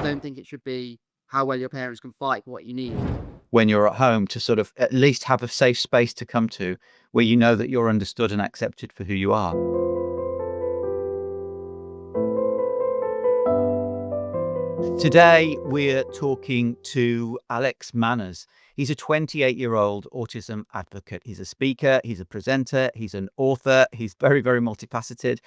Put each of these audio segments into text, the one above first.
don't think it should be how well your parents can fight for what you need. When you're at home, to sort of at least have a safe space to come to where you know that you're understood and accepted for who you are. Today, we're talking to autistic. He's a 28-year-old autism advocate. He's a speaker, he's a presenter, he's an author, he's very, very multifaceted.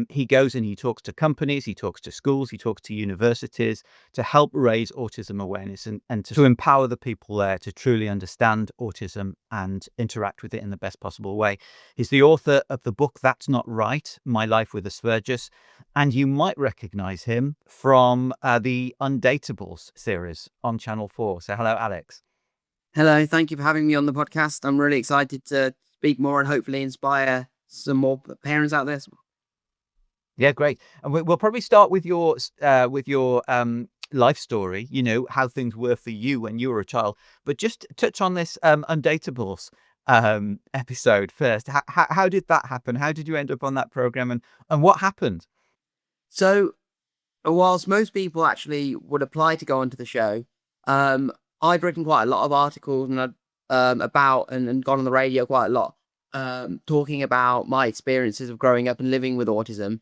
He goes and he talks to companies, he talks to schools, he talks to universities to help raise autism awareness and to empower the people there to truly understand autism and interact with it in the best possible way. He's the author of the book That's Not Right, My Life with Asperger's, and you might recognize him from the Undateables series on Channel 4. So hello, Alex. Hello, thank you for having me on the podcast. I'm really excited to speak more and hopefully inspire some more parents out there. Yeah, great. And we'll probably start with your life story, you know, how things were for you when you were a child. But just touch on this Undateables episode first. How did that happen? How did you end up on that program, and what happened? So, whilst most people actually would apply to go onto the show, I'd written quite a lot of articles and about and gone on the radio quite a lot, talking about my experiences of growing up and living with autism.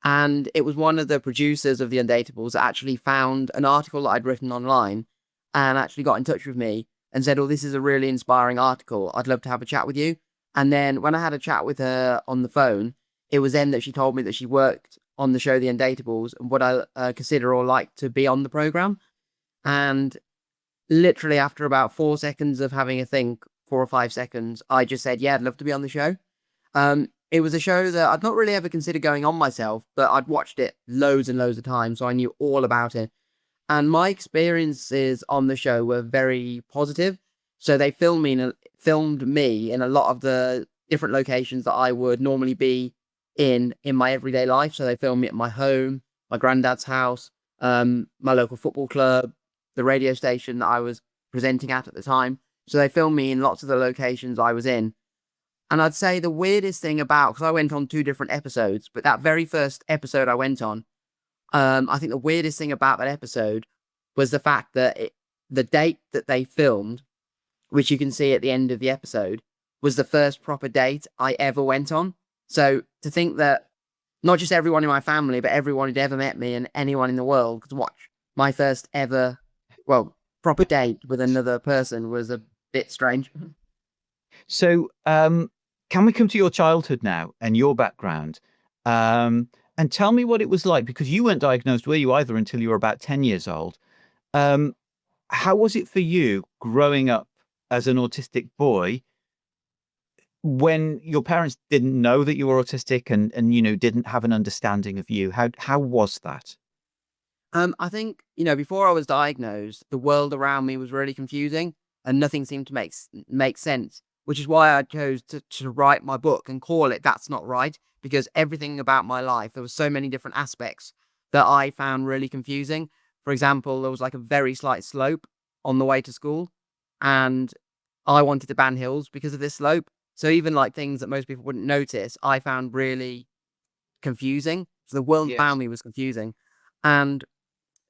And it was one of the producers of the Undateables that actually found an article that I'd written online and actually got in touch with me and said, "Oh, this is a really inspiring article. I'd love to have a chat with you." And then when I had a chat with her on the phone, it was then that she told me that she worked on the show The Undateables and would I consider or like to be on the program. And literally after about 4 seconds of having a think, 4 or 5 seconds, I just said, "Yeah, I'd love to be on the show." It was a show that I'd not really ever considered going on myself, but I'd watched it loads and loads of times, so I knew all about it. And my experiences on the show were very positive. So they filmed me in a lot of the different locations that I would normally be in my everyday life. So they filmed me at my home, my granddad's house, my local football club, the radio station that I was presenting at the time. So they filmed me in lots of the locations I was in. And I'd say the weirdest thing about, because I went on 2 different episodes, but that very first episode I went on, I think the weirdest thing about that episode was the fact that the date that they filmed, which you can see at the end of the episode, was the first proper date I ever went on. So to think that not just everyone in my family, but everyone who'd ever met me and anyone in the world could watch my first ever, proper date with another person was a bit strange. So, can we come to your childhood now and your background? And tell me what it was like, because you weren't diagnosed, were you, either, until you were about 10 years old. How was it for you growing up as an autistic boy when your parents didn't know that you were autistic and you know, didn't have an understanding of you? How was that? I think, before I was diagnosed, the world around me was really confusing and nothing seemed to make sense, which is why I chose to write my book and call it That's Not Right, because everything about my life, there was so many different aspects that I found really confusing. For example, there was like a very slight slope on the way to school, and I wanted to ban hills because of this slope. So even like things that most people wouldn't notice, I found really confusing. So the world around Yes. me was confusing. And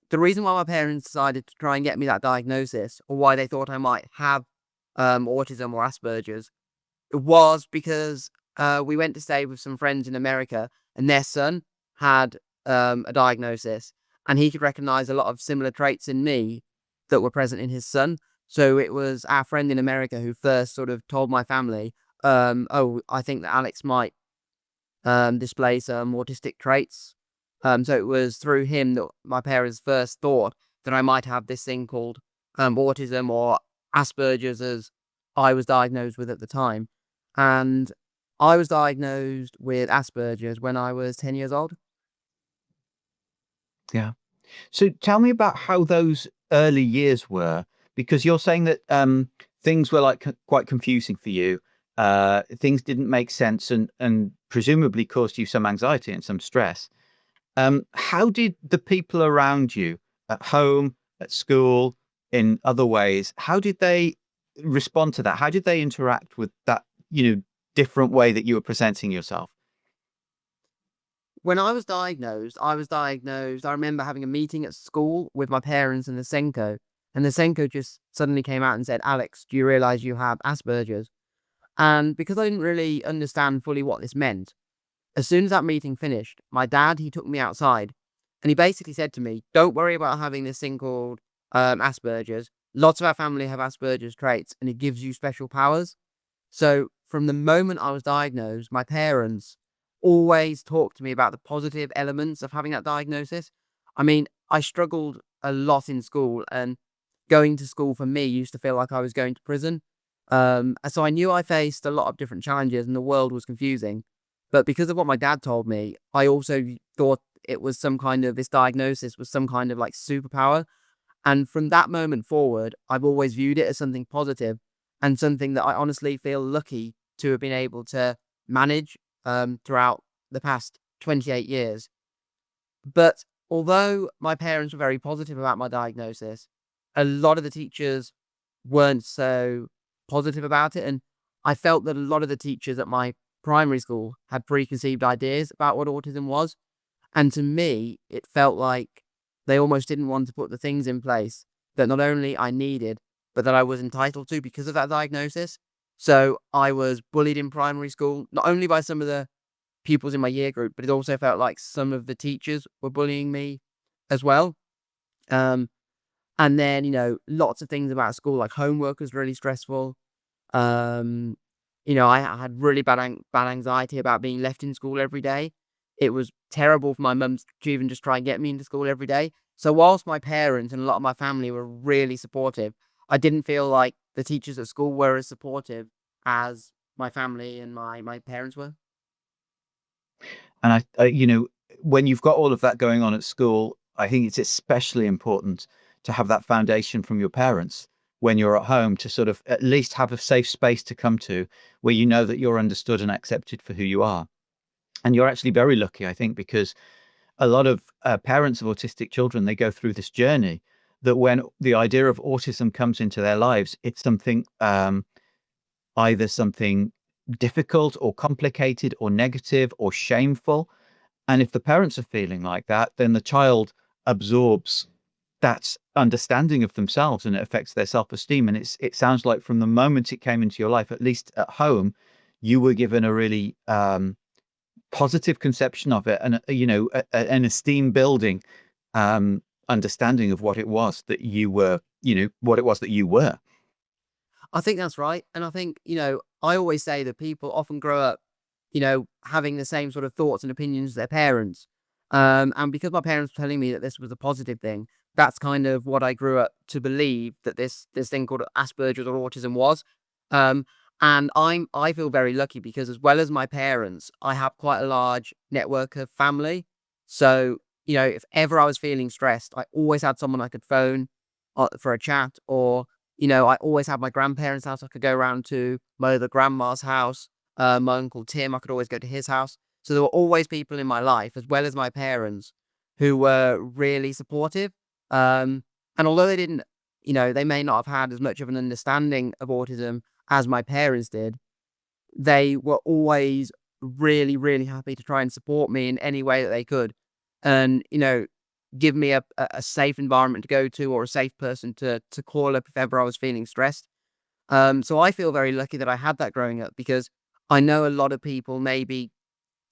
the reason why my parents decided to try and get me that diagnosis, or why they thought I might have autism or Asperger's, was because we went to stay with some friends in America, and their son had a diagnosis, and he could recognize a lot of similar traits in me that were present in his son. So it was our friend in America who first sort of told my family, "Oh, I think that Alex might display some autistic traits." So it was through him that my parents first thought that I might have this thing called autism or Asperger's, as I was diagnosed with at the time. And I was diagnosed with Asperger's when I was 10 years old. Yeah. So tell me about how those early years were, because you're saying that things were like quite confusing for you. Things didn't make sense and presumably caused you some anxiety and some stress. How did the people around you at home, at school, in other ways, how did they respond to that? How did they interact with that, you know, different way that you were presenting yourself? when I remember having a meeting at school with my parents and the Senko, and the Senko just suddenly came out and said, "Alex, do you realize you have Asperger's?" And because I didn't really understand fully what this meant, as soon as that meeting finished, my dad, he took me outside and he basically said to me, "Don't worry about having this thing called Asperger's. Lots of our family have Asperger's traits and it gives you special powers." So from the moment I was diagnosed, my parents always talked to me about the positive elements of having that diagnosis. I mean, I struggled a lot in school, and going to school for me used to feel like I was going to prison. So I knew I faced a lot of different challenges and the world was confusing. But because of what my dad told me, I also thought it was this diagnosis was some kind of like superpower. And from that moment forward, I've always viewed it as something positive and something that I honestly feel lucky to have been able to manage throughout the past 28 years. But although my parents were very positive about my diagnosis, a lot of the teachers weren't so positive about it. And I felt that a lot of the teachers at my primary school had preconceived ideas about what autism was. And to me, it felt like they almost didn't want to put the things in place that not only I needed, but that I was entitled to because of that diagnosis. So I was bullied in primary school, not only by some of the pupils in my year group, but it also felt like some of the teachers were bullying me as well. Um, and then, lots of things about school, like homework was really stressful. Um, I had really bad anxiety about being left in school every day. It was terrible for my mum to even just try and get me into school every day. So whilst my parents and a lot of my family were really supportive, I didn't feel like the teachers at school were as supportive as my family and my parents were. And when you've got all of that going on at school, I think it's especially important to have that foundation from your parents when you're at home, to sort of at least have a safe space to come to where you know that you're understood and accepted for who you are. And you're actually very lucky, I think, because a lot of parents of autistic children, they go through this journey that when the idea of autism comes into their lives, it's something, either something difficult or complicated or negative or shameful. And if the parents are feeling like that, then the child absorbs that understanding of themselves and it affects their self-esteem. And it sounds like from the moment it came into your life, at least at home, you were given a really positive conception of it, and an esteem building understanding of what it was that you were, what it was that you were. I think that's right. And I think, I always say that people often grow up, having the same sort of thoughts and opinions as their parents. And because my parents were telling me that this was a positive thing, that's kind of what I grew up to believe that this thing called Asperger's or autism was. Um, and I feel very lucky because as well as my parents, I have quite a large network of family. So, if ever I was feeling stressed, I always had someone I could phone for a chat, or I always had my grandparents' house I could go around to, my other grandma's house, my uncle Tim, I could always go to his house. So there were always people in my life, as well as my parents, who were really supportive. Um, and although they didn't, they may not have had as much of an understanding of autism as my parents did, they were always really, really happy to try and support me in any way that they could. And, give me a safe environment to go to, or a safe person to call up if ever I was feeling stressed. So I feel very lucky that I had that growing up, because I know a lot of people maybe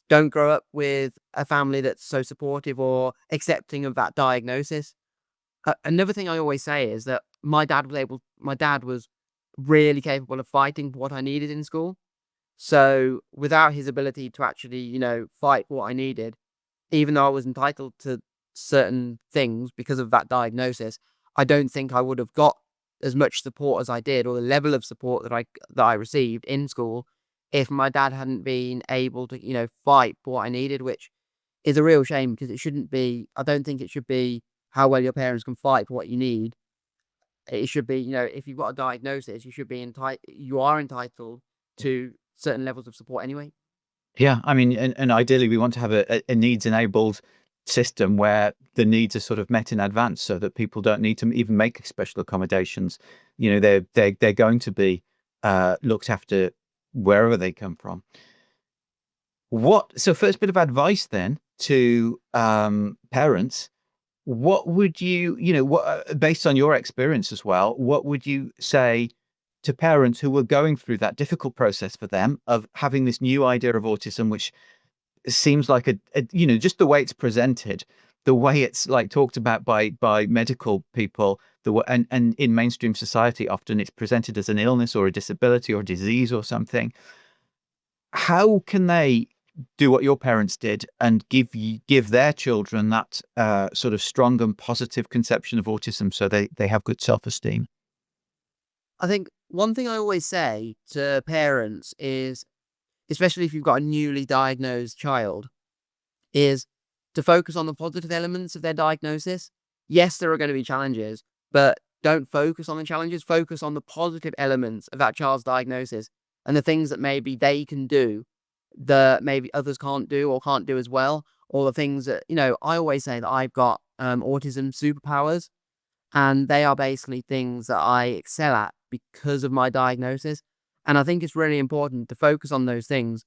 don't grow up with a family that's so supportive or accepting of that diagnosis. Another thing I always say is that my dad was really capable of fighting for what I needed in school. So without his ability to actually, fight for what I needed, even though I was entitled to certain things because of that diagnosis, I don't think I would have got as much support as I did, or the level of support that I received in school, if my dad hadn't been able to, fight for what I needed, which is a real shame, because it shouldn't be. I don't think it should be how well your parents can fight for what you need. It should be, if you've got a diagnosis, you are entitled to certain levels of support anyway. Yeah, I mean, and ideally, we want to have a needs-enabled system where the needs are sort of met in advance, so that people don't need to even make special accommodations. They're going to be looked after wherever they come from. So first bit of advice then to parents, what would based on your experience as well, what would you say to parents who were going through that difficult process for them of having this new idea of autism, which seems like just the way it's presented, the way it's like talked about by medical people, and in mainstream society, often it's presented as an illness or a disability or disease or something. How can they do what your parents did and give their children that sort of strong and positive conception of autism so they have good self-esteem? I think one thing I always say to parents is, especially if you've got a newly diagnosed child, is to focus on the positive elements of their diagnosis. Yes, there are going to be challenges, but don't focus on the challenges. Focus on the positive elements of that child's diagnosis and the things that maybe they can do that maybe others can't do or can't do as well. Or the things that, I always say that I've got autism superpowers, and they are basically things that I excel at because of my diagnosis. And I think it's really important to focus on those things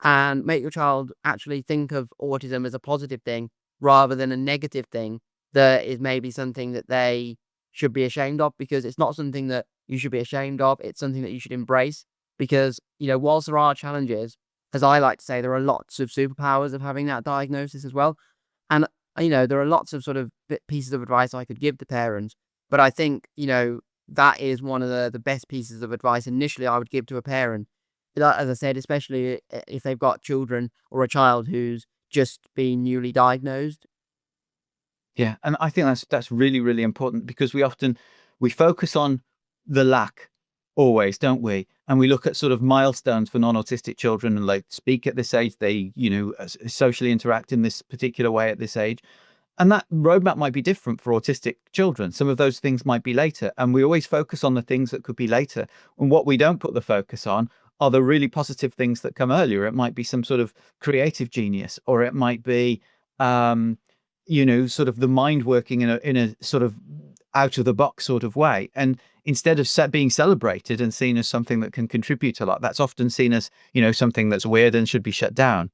and make your child actually think of autism as a positive thing rather than a negative thing that is maybe something that they should be ashamed of, because it's not something that you should be ashamed of. It's something that you should embrace because, whilst there are challenges, as I like to say, there are lots of superpowers of having that diagnosis as well. And there are lots of sort of pieces of advice I could give to parents, but I think, that is one of the best pieces of advice initially I would give to a parent. As I said, especially if they've got children or a child who's just been newly diagnosed. Yeah, and I think that's really, really important because we focus on the lack always, don't we? And we look at sort of milestones for non-autistic children and like speak at this age, they, socially interact in this particular way at this age. And that roadmap might be different for autistic children. Some of those things might be later. And we always focus on the things that could be later. And what we don't put the focus on are the really positive things that come earlier. It might be some sort of creative genius, or it might be, sort of the mind working in a sort of out of the box sort of way. And instead of being celebrated and seen as something that can contribute a lot, that's often seen as, something that's weird and should be shut down.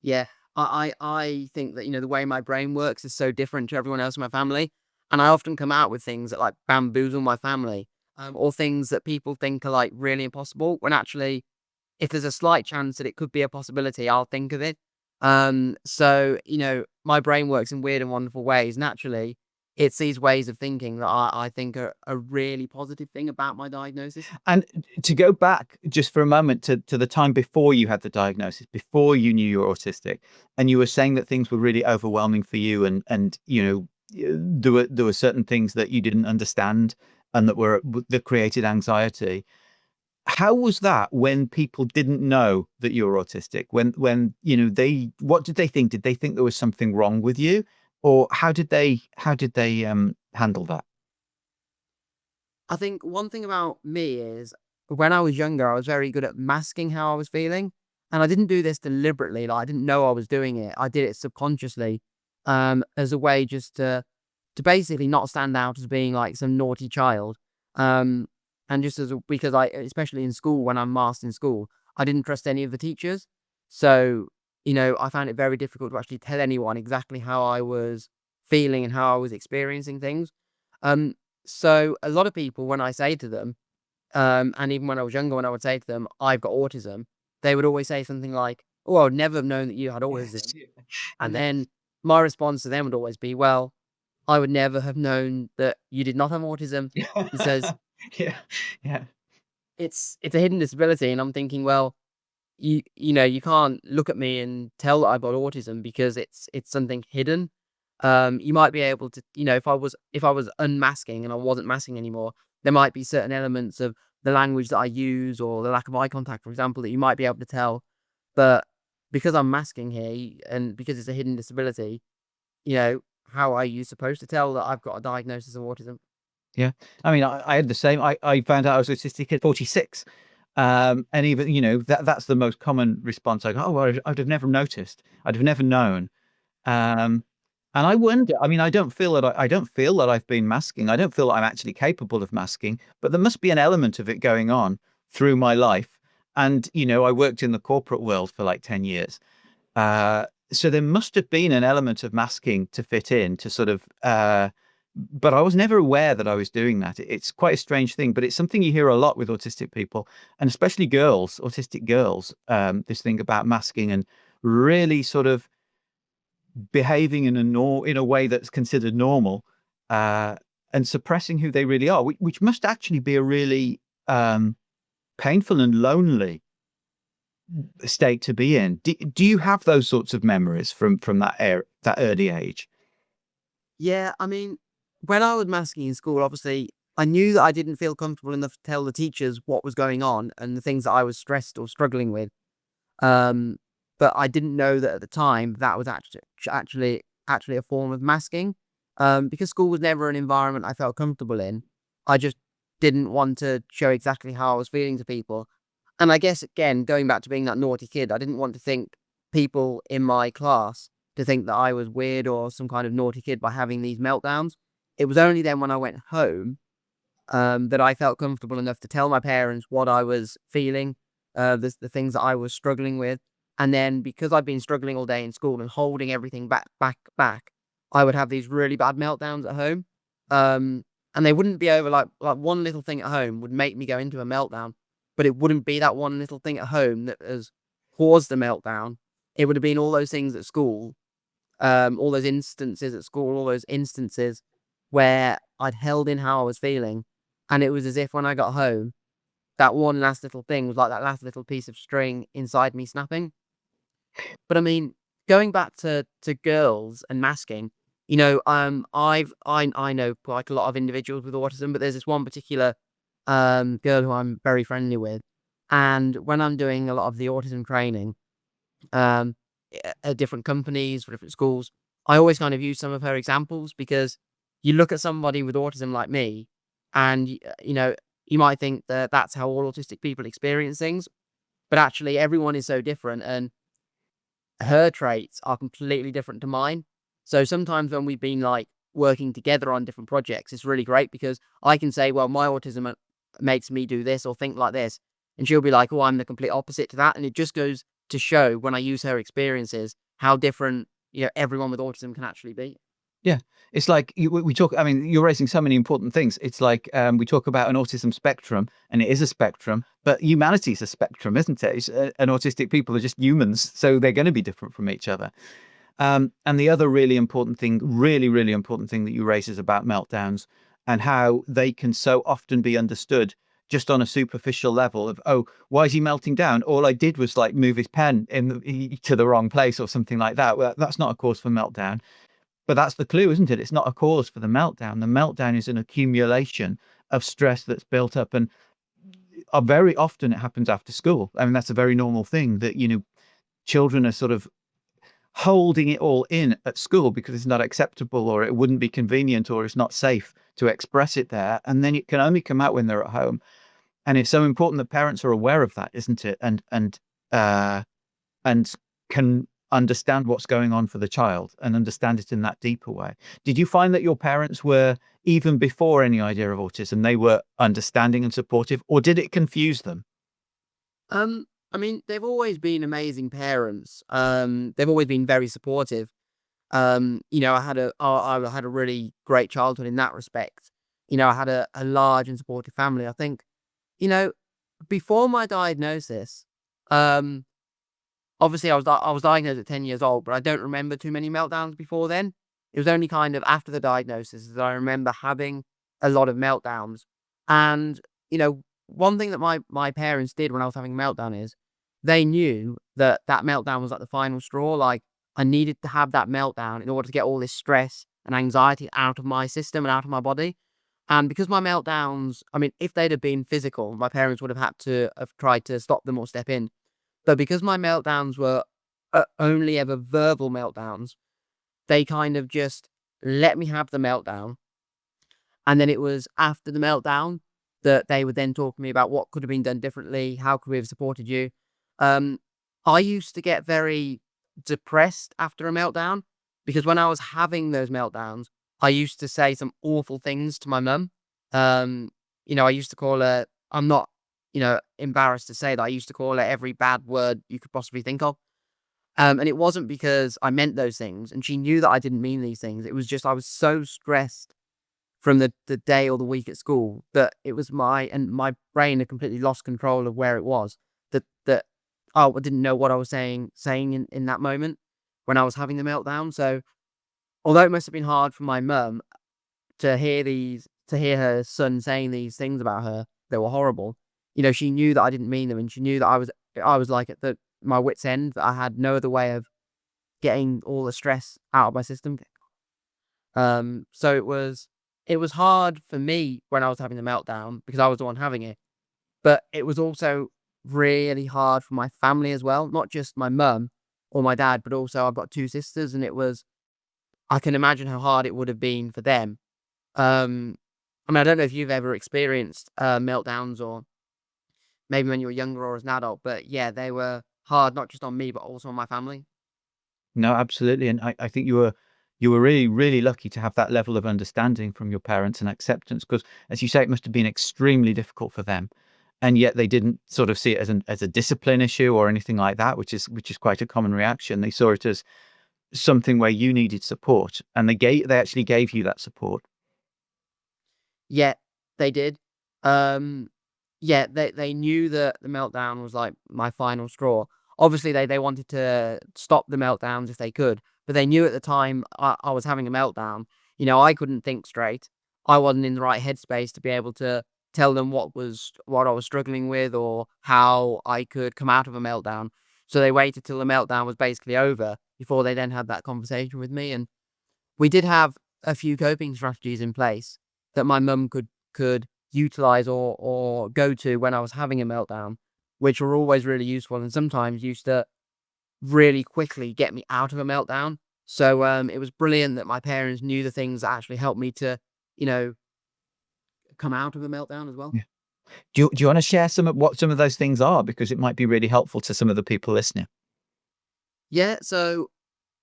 Yeah, I think that, the way my brain works is so different to everyone else in my family, and I often come out with things that, like, bamboozle my family, or things that people think are, like, really impossible, when actually, if there's a slight chance that it could be a possibility, I'll think of it. So, my brain works in weird and wonderful ways. Naturally, it's these ways of thinking that I think are a really positive thing about my diagnosis. And to go back just for a moment to the time before you had the diagnosis, before you knew you were autistic, and you were saying that things were really overwhelming for you, and there were certain things that you didn't understand and that created anxiety. How was that when people didn't know that you were autistic? When what did they think? Did they think there was something wrong with you, or how did they handle that? I think one thing about me is when I was younger, I was very good at masking how I was feeling. And I didn't do this deliberately. Like, I didn't know I was doing it. I did it subconsciously, as a way just to basically not stand out as being like some naughty child. Um, and just because especially in school, when I'm masked in school, I didn't trust any of the teachers. So, I found it very difficult to actually tell anyone exactly how I was feeling and how I was experiencing things. Um, so a lot of people, when I say to them, and even when I was younger, when I would say to them, I've got autism, they would always say something like, "Oh, I would never have known that you had Yes. autism." And then my response to them would always be, "Well, I would never have known that you did not have autism because Yeah. Yeah. it's a hidden disability." And I'm thinking, well, you can't look at me and tell that I've got autism because it's something hidden. You might be able to, if I was unmasking and I wasn't masking anymore, there might be certain elements of the language that I use or the lack of eye contact, for example, that you might be able to tell. But because I'm masking here and because it's a hidden disability, how are you supposed to tell that I've got a diagnosis of autism? Yeah. I mean, I had the same. I found out I was autistic at 46. And even, that's the most common response I got. Oh, well, I'd have never noticed. I'd have never known. Um, and I wonder, I mean, I don't feel that I've been masking. I don't feel that I'm actually capable of masking, but there must be an element of it going on through my life. And, I worked in the corporate world for like 10 years. So there must have been an element of masking to fit in to sort of, but I was never aware that I was doing that. It's quite a strange thing, but it's something you hear a lot with autistic people, and especially girls, autistic girls, this thing about masking and really sort of behaving in a way that's considered normal, uh, and suppressing who they really are, which must actually be a really painful and lonely state to be in. Do you have those sorts of memories from that early age? Yeah, I mean, when I was masking in school, obviously, I knew that I didn't feel comfortable enough to tell the teachers what was going on and the things that I was stressed or struggling with. Um, but I didn't know that at the time that was actually a form of masking. Because school was never an environment I felt comfortable in. I just didn't want to show exactly how I was feeling to people. And I guess again, going back to being that naughty kid, I didn't want to think people in my class to think that I was weird or some kind of naughty kid by having these meltdowns. It was only then when I went home that I felt comfortable enough to tell my parents what I was feeling, the things that I was struggling with. And then because I'd been struggling all day in school and holding everything back, I would have these really bad meltdowns at home. And they wouldn't be over like one little thing at home would make me go into a meltdown, but it wouldn't be that one little thing at home that has caused the meltdown. It would have been all those things at school, all those instances at school, all those instances where I'd held in how I was feeling. And it was as if when I got home, that one last little thing was like that last little piece of string inside me snapping. But I mean, going back to girls and masking, I know quite a lot of individuals with autism, but there's this one particular girl who I'm very friendly with. And when I'm doing a lot of the autism training, um, at different companies, for different schools, I always kind of use some of her examples because you look at somebody with autism like me, and you might think that that's how all autistic people experience things, but actually everyone is so different, and her traits are completely different to mine. So sometimes when we've been like working together on different projects, it's really great because I can say, well, my autism makes me do this or think like this. And she'll be like, oh, I'm the complete opposite to that. And it just goes to show when I use her experiences, how different, everyone with autism can actually be. Yeah, it's like we talk. I mean, you're raising so many important things. It's like we talk about an autism spectrum, and it is a spectrum, but humanity is a spectrum, isn't it? And autistic people are just humans, so they're going to be different from each other. And the other really important thing, really, really important thing that you raise is about meltdowns and how they can so often be understood just on a superficial level of, oh, why is he melting down? All I did was like move his pen to the wrong place or something like that. Well, that's not a cause for meltdown. But that's the clue, isn't it? It's not a cause for the meltdown. The meltdown is an accumulation of stress that's built up. And very often it happens after school. I mean, that's a very normal thing that, children are sort of holding it all in at school because it's not acceptable or it wouldn't be convenient or it's not safe to express it there. And then it can only come out when they're at home. And it's so important that parents are aware of that, isn't it? Uh, and can understand what's going on for the child and understand it in that deeper way. Did you find that your parents were, even before any idea of autism, they were understanding and supportive, or did it confuse them? I mean, they've always been amazing parents. They've always been very supportive. I had a really great childhood in that respect. I had a large and supportive family. I think, you know, before my diagnosis, um, obviously I was diagnosed at 10 years old, but I don't remember too many meltdowns before then. It was only kind of after the diagnosis that I remember having a lot of meltdowns. And, one thing that my parents did when I was having a meltdown is they knew that that meltdown was like the final straw. Like I needed to have that meltdown in order to get all this stress and anxiety out of my system and out of my body. And because my meltdowns, I mean, if they'd have been physical, my parents would have had to have tried to stop them or step in. But because my meltdowns were only ever verbal meltdowns, they kind of just let me have the meltdown. And then it was after the meltdown that they would then talk to me about what could have been done differently, how could we have supported you. Um, I used to get very depressed after a meltdown because when I was having those meltdowns, I used to say some awful things to my mum. I used to call her, I'm not, embarrassed to say that I used to call her every bad word you could possibly think of. And it wasn't because I meant those things, and she knew that I didn't mean these things. It was just I was so stressed from the day or the week at school that it was my brain had completely lost control of where it was. That I didn't know what I was saying in that moment when I was having the meltdown. So although it must have been hard for my mum to hear her son saying these things about her that were horrible, she knew that I didn't mean them, and she knew that I was like at my wit's end, that I had no other way of getting all the stress out of my system. So it was hard for me when I was having the meltdown because I was the one having it, but it was also really hard for my family as well, not just my mum or my dad, but also I've got two sisters, and I can imagine how hard it would have been for them. Um, I mean, I don't know if you've ever experienced meltdowns or maybe when you were younger or as an adult, but yeah, they were hard not just on me but also on my family. No, absolutely, and I think you were really, really lucky to have that level of understanding from your parents and acceptance, because, as you say, it must have been extremely difficult for them, and yet they didn't sort of see it as a discipline issue or anything like that, which is quite a common reaction. They saw it as something where you needed support, and they actually gave you that support. Yeah, they did. Um, yeah, they knew that the meltdown was like my final straw. Obviously, they wanted to stop the meltdowns if they could, but they knew at the time I was having a meltdown. I couldn't think straight. I wasn't in the right headspace to be able to tell them what I was struggling with or how I could come out of a meltdown. So they waited till the meltdown was basically over before they then had that conversation with me. And we did have a few coping strategies in place that my mum could utilize or go to when I was having a meltdown, which were always really useful and sometimes used to really quickly get me out of a meltdown. So it was brilliant that my parents knew the things that actually helped me to, you know, come out of a meltdown as well. Yeah. Do you wanna share what some of those things are? Because it might be really helpful to some of the people listening. Yeah, so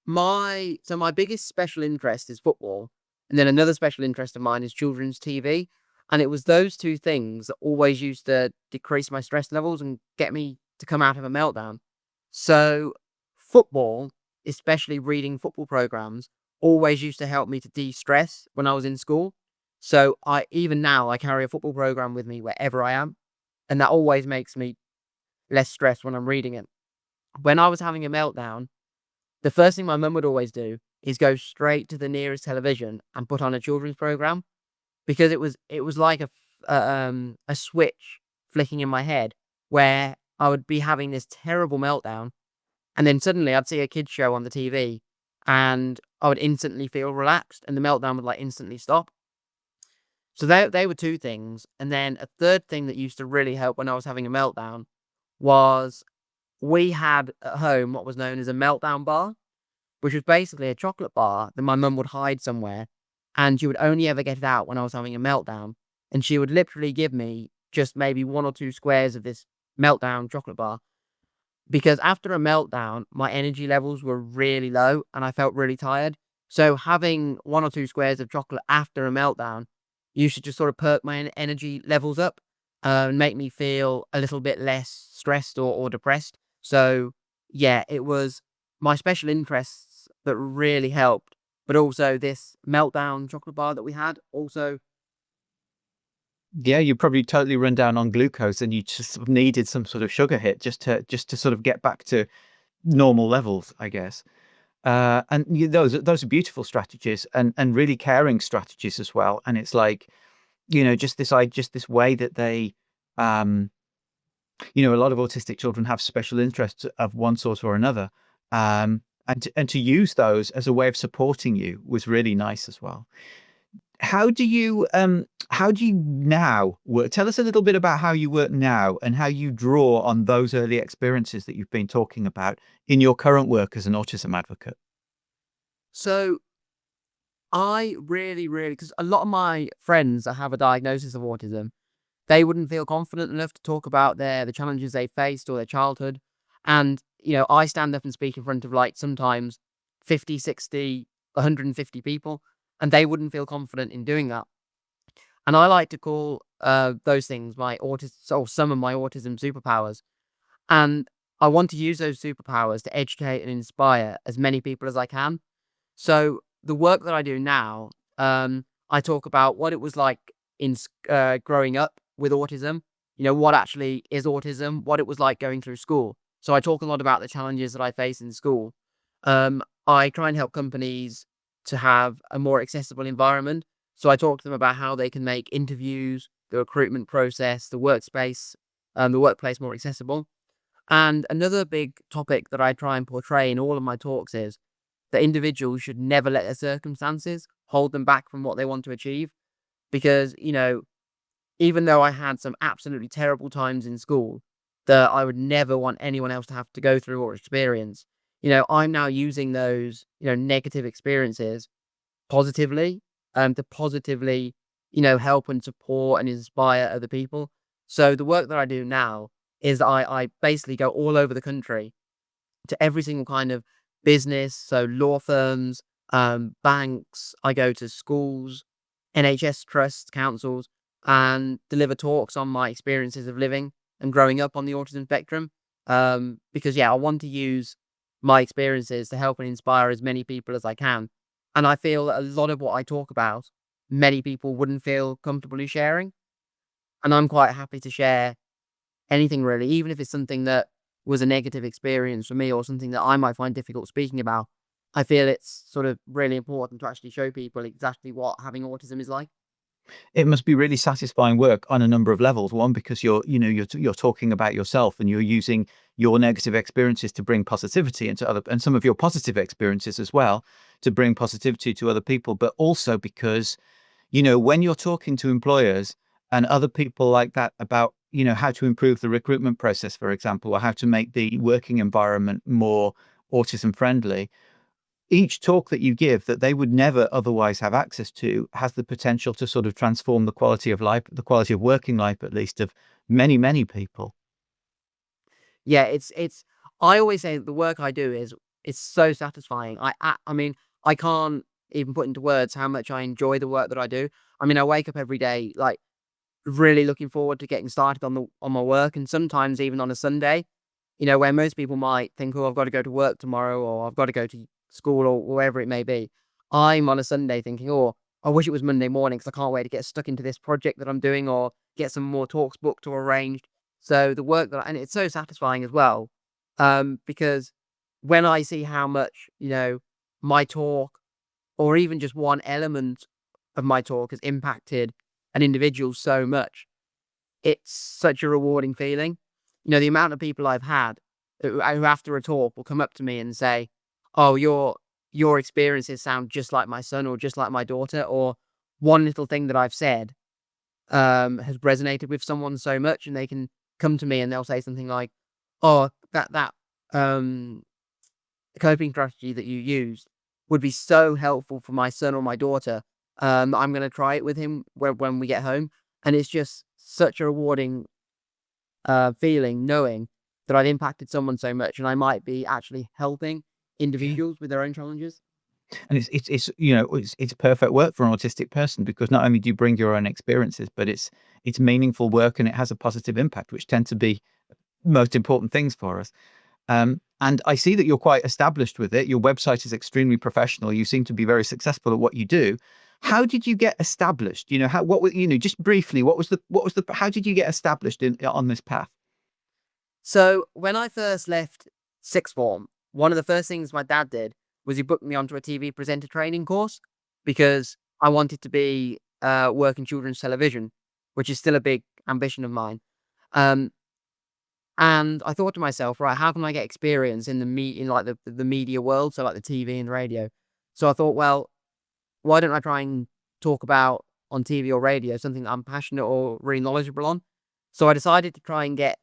my biggest special interest is football, and then another special interest of mine is children's TV, and it was those two things that always used to decrease my stress levels and get me to come out of a meltdown. So football, especially reading football programs, always used to help me to de-stress when I was in school. So I even now I carry a football program with me wherever I am, and that always makes me less stressed when I'm reading it. When I was having a meltdown, the first thing my mum would always do is go straight to the nearest television and put on a children's program because it was like a switch flicking in my head where I would be having this terrible meltdown, and then suddenly I'd see a kids show on the TV and I would instantly feel relaxed and the meltdown would like instantly stop. So they were two things, and then a third thing that used to really help when I was having a meltdown was we had at home what was known as a meltdown bar, which was basically a chocolate bar that my mum would hide somewhere, and she would only ever get it out when I was having a meltdown, and she would literally give me just maybe 1 or 2 squares of this meltdown chocolate bar, because after a meltdown, my energy levels were really low and I felt really tired. So having 1 or 2 squares of chocolate after a meltdown used to just sort of perk my energy levels up, and make me feel a little bit less stressed or depressed. So, yeah, it was my special interests that really helped, but also this meltdown chocolate bar that we had also. Yeah, you probably totally run down on glucose, and you just sort of needed some sort of sugar hit just to sort of get back to normal levels, I guess. And those are beautiful strategies, and really caring strategies as well. And it's like, just this way that they, um, a lot of autistic children have special interests of one sort or another. And to use those as a way of supporting you was really nice as well. How do you now work? Tell us a little bit about how you work now and how you draw on those early experiences that you've been talking about in your current work as an autism advocate. So I really, really, because a lot of my friends that have a diagnosis of autism, they wouldn't feel confident enough to talk about the challenges they faced or their childhood. And, I stand up and speak in front of like sometimes 50, 60, 150 people, and they wouldn't feel confident in doing that. And I like to call those things, my autism, or some of my autism superpowers. And I want to use those superpowers to educate and inspire as many people as I can. So the work that I do now, I talk about what it was like growing up with autism. What actually is autism, what it was like going through school. So I talk a lot about the challenges that I face in school. I try and help companies to have a more accessible environment. So I talk to them about how they can make interviews, the recruitment process, the workplace more accessible. And another big topic that I try and portray in all of my talks is that individuals should never let their circumstances hold them back from what they want to achieve. Because, even though I had some absolutely terrible times in school that I would never want anyone else to have to go through or experience, I'm now using those, negative experiences positively, to positively, help and support and inspire other people. So the work that I do now is I basically go all over the country to every single kind of business, so law firms, banks. I go to schools, NHS trusts, councils, and deliver talks on my experiences of living and growing up on the autism spectrum. Because I want to use my experiences to help and inspire as many people as I can. And I feel that a lot of what I talk about, many people wouldn't feel comfortably sharing. And I'm quite happy to share anything really, even if it's something that was a negative experience for me or something that I might find difficult speaking about. I feel it's sort of really important to actually show people exactly what having autism is like. It must be really satisfying work on a number of levels. One, because you're talking about yourself and you're using your negative experiences to bring positivity into other, and some of your positive experiences as well to bring positivity to other people. But also because, when you're talking to employers and other people like that about, how to improve the recruitment process, for example, or how to make the working environment more autism friendly, each talk that you give that they would never otherwise have access to has the potential to sort of transform the quality of life, the quality of working life, at least, of many, many people. Yeah, it's I always say the work I do is it's so satisfying. I mean, I can't even put into words how much I enjoy the work that I do. I mean, I wake up every day like really looking forward to getting started on my work, and sometimes even on a Sunday, where most people might think, "Oh, I've got to go to work tomorrow," or "I've got to go to school," or wherever it may be. I'm on a Sunday thinking, "Oh, I wish it was Monday morning because I can't wait to get stuck into this project that I'm doing or get some more talks booked or arranged." So the work and it's so satisfying as well, because when I see how much, my talk or even just one element of my talk has impacted an individual so much, it's such a rewarding feeling. The amount of people I've had who after a talk will come up to me and say, "Oh, your experiences sound just like my son or just like my daughter," or one little thing that I've said has resonated with someone so much, and they can come to me and they'll say something like, "Oh, that um, coping strategy that you used would be so helpful for my son or my daughter. I'm going to try it with him when we get home," and it's just such a rewarding feeling knowing that I've impacted someone so much, and I might be actually helping Yeah. individuals with their own challenges. And it's perfect work for an autistic person because not only do you bring your own experiences, but it's meaningful work and it has a positive impact, which tend to be most important things for us. And I see that you're quite established with it. Your website is extremely professional. You seem to be very successful at what you do. How did you get established? Just briefly, how did you get established on this path? So when I first left sixth form, one of the first things my dad did was he booked me onto a TV presenter training course because I wanted to be work in children's television, which is still a big ambition of mine. Um, and I thought to myself, right, how can I get experience in in like the media world, so like the TV and radio? So I thought, well, why don't I try and talk about on TV or radio something that I'm passionate or really knowledgeable on? So I decided to try and get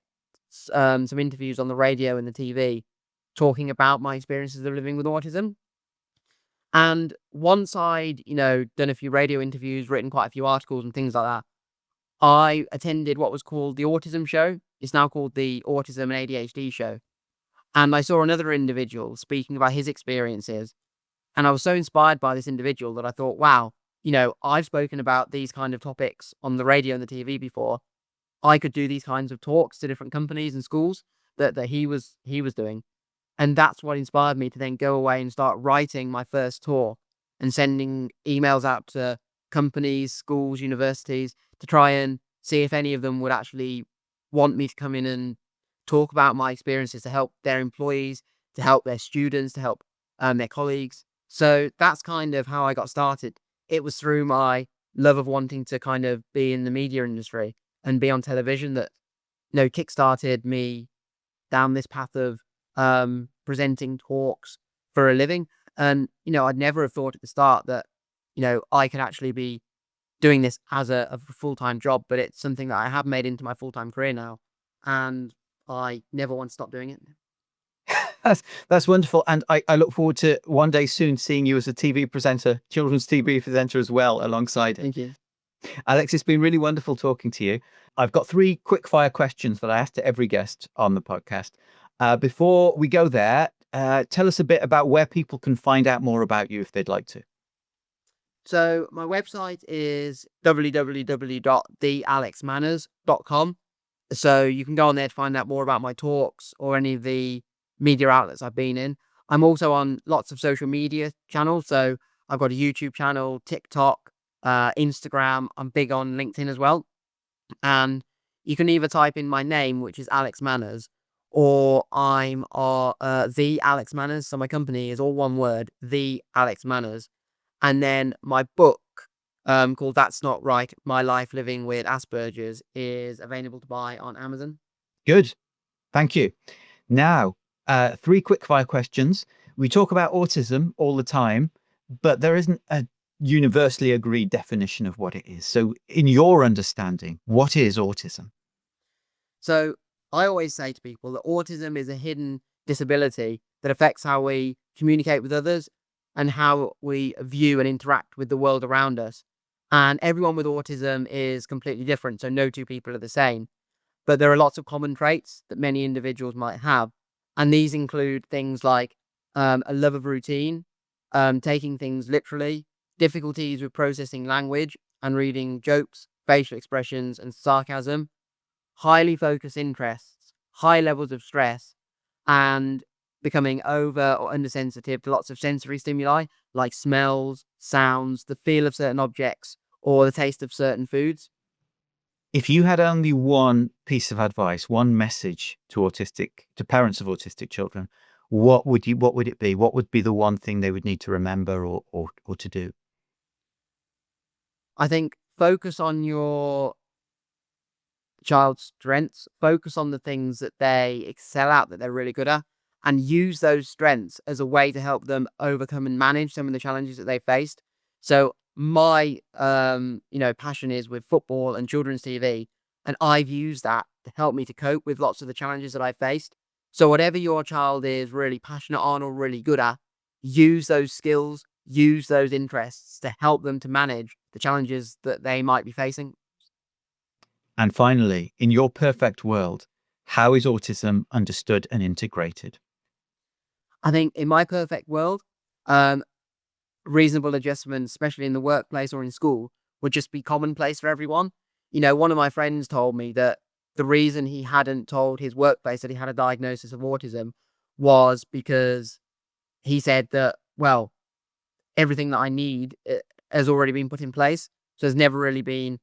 some interviews on the radio and the TV talking about my experiences of living with autism. And once I'd, done a few radio interviews, written quite a few articles and things like that, I attended what was called the Autism Show. It's now called the Autism and ADHD Show. And I saw another individual speaking about his experiences. And I was so inspired by this individual that I thought, wow, I've spoken about these kind of topics on the radio and the TV before. I could do these kinds of talks to different companies and schools that he was doing. And that's what inspired me to then go away and start writing my first tour and sending emails out to companies, schools, universities to try and see if any of them would actually want me to come in and talk about my experiences to help their employees, to help their students, to help their colleagues. So that's kind of how I got started. It was through my love of wanting to kind of be in the media industry and be on television that, kickstarted me down this path of presenting talks for a living. And, I'd never have thought at the start that, I could actually be doing this as a full-time job, but it's something that I have made into my full-time career now. And I never want to stop doing it. That's wonderful. And I look forward to one day soon seeing you as a TV presenter, children's TV presenter as well, alongside it. Thank you. Alex, it's been really wonderful talking to you. I've got 3 quick fire questions that I ask to every guest on the podcast. Before we go there, tell us a bit about where people can find out more about you if they'd like to. So my website is www.thealexmanners.com. So you can go on there to find out more about my talks or any of the media outlets I've been in. I'm also on lots of social media channels. So I've got a YouTube channel, TikTok, Instagram. I'm big on LinkedIn as well. And you can either type in my name, which is Alex Manners, or I'm The Alex Manners. So my company is all one word, The Alex Manners. And then my book, called That's Not Right, My Life Living with Asperger's, is available to buy on Amazon. Good. Thank you. Now, 3 quick fire questions. We talk about autism all the time, but there isn't a universally agreed definition of what it is. So in your understanding, what is autism? So I always say to people that autism is a hidden disability that affects how we communicate with others and how we view and interact with the world around us. And everyone with autism is completely different. So no two people are the same. But there are lots of common traits that many individuals might have. And these include things like a love of routine, taking things literally, difficulties with processing language and reading jokes, facial expressions, and sarcasm, highly focused interests, high levels of stress, and becoming over or undersensitive to lots of sensory stimuli like smells, sounds, the feel of certain objects, or the taste of certain foods. If you had only one piece of advice, one message to parents of autistic children, what would it be? What would be the one thing they would need to remember or to do? I think focus on your child's strengths, focus on the things that they excel at, that they're really good at, and use those strengths as a way to help them overcome and manage some of the challenges that they faced. So my passion is with football and children's TV, and I've used that to help me to cope with lots of the challenges that I faced. So whatever your child is really passionate on or really good at, use those skills, use those interests to help them to manage the challenges that they might be facing. And finally, in your perfect world, how is autism understood and integrated? I think in my perfect world, um, reasonable adjustments, especially in the workplace or in school, would just be commonplace for everyone. One of my friends told me that the reason he hadn't told his workplace that he had a diagnosis of autism was because he said that, well, everything that I need has already been put in place. So there's never really been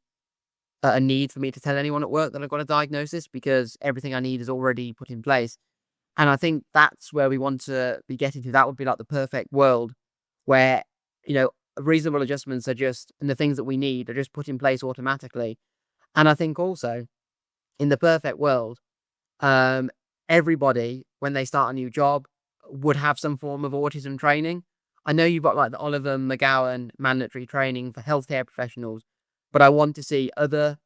a need for me to tell anyone at work that I've got a diagnosis because everything I need is already put in place. And I think that's where we want to be getting to. That would be like the perfect world where, reasonable adjustments are just, and the things that we need are just put in place automatically. And I think also in the perfect world, um, everybody, when they start a new job, would have some form of autism training. I know you've got like the Oliver McGowan mandatory training for healthcare professionals, but I want to see other,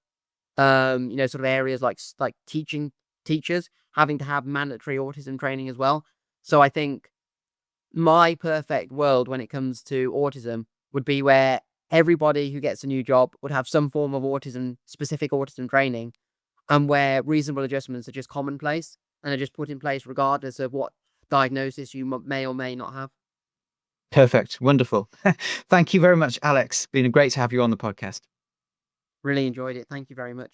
sort of areas like teaching teachers having to have mandatory autism training as well. So I think my perfect world when it comes to autism would be where everybody who gets a new job would have some form of specific autism training, and where reasonable adjustments are just commonplace and are just put in place regardless of what diagnosis you may or may not have. Perfect. Wonderful. Thank you very much, Alex. Been great to have you on the podcast. Really enjoyed it. Thank you very much.